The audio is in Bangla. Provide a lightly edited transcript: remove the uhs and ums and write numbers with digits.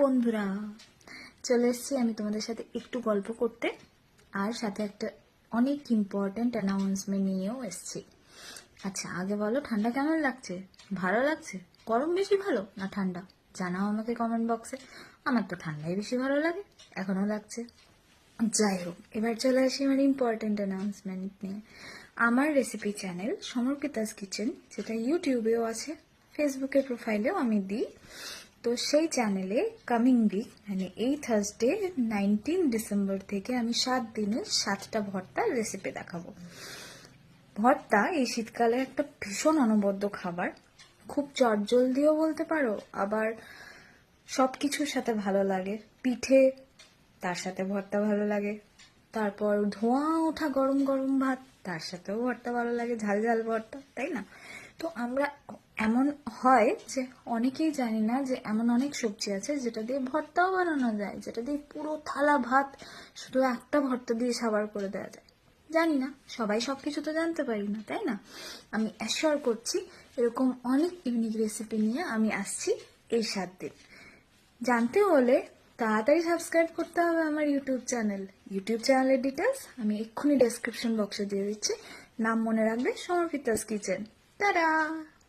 বন্ধুরা, চলে এসেছি আমি তোমাদের সাথে একটু গল্প করতে, আর সাথে একটা অনেক ইম্পর্ট্যান্ট অ্যানাউন্সমেন্ট নিয়েও এসেছি। আচ্ছা, আগে বলো, ঠান্ডা কেমন লাগছে? ভালো লাগছে? গরম বেশি ভালো না ঠান্ডা? জানাও আমাকে কমেন্ট বক্সে। আমার তো ঠান্ডাই বেশি ভালো লাগে, এখনও লাগছে। যাই হোক, এবার চলে আসি আমার ইম্পর্ট্যান্ট অ্যানাউন্সমেন্ট নিয়ে। আমার রেসিপি চ্যানেল সমর্পিতাস কিচেন, যেটা ইউটিউবেও আছে, ফেসবুকের প্রোফাইলেও আমি দিই, তো সেই চ্যানেলে কামিং উইক মানে এই থার্সডে 19 ডিসেম্বর থেকে আমি 7 দিনে 7টা ভর্তার রেসিপি দেখাবো। ভর্তা এই শীতকালে একটা ভীষণ অনবদ্য খাবার, খুব চটজলদিও বলতে পারো, আবার সব কিছুর সাথে ভালো লাগে। পিঠে, তার সাথে ভর্তা ভালো লাগে। তারপর ধোঁয়া ওঠা গরম গরম ভাত, তার সাথেও ভর্তা ভালো লাগে, ঝাল ঝাল ভর্তা, তাই না? তো আমরা এমন হয় যে অনেকেই জানি না যে এমন অনেক সবজি আছে যেটা দিয়ে ভর্তাও বানানো যায়, যেটা দিয়ে পুরো থালা ভাত শুধু একটা ভর্তা দিয়ে সাবার করে দেওয়া যায়। জানি না, সবাই সব কিছু তো জানতে পারি না, তাই না? আমি অ্যাশিওর করছি এরকম অনেক ইউনিক রেসিপি নিয়ে আমি আসছি এই 7 দিন। জানতে হলে তাড়াতাড়ি সাবস্ক্রাইব করতে হবে আমার ইউটিউব চ্যানেলের ডিটেলস আমি এক্ষুনি ডেসক্রিপশন বক্সে দিয়ে দিচ্ছি। নাম মনে রাখবে, সমর্পিতাস কিচেন। টাটা।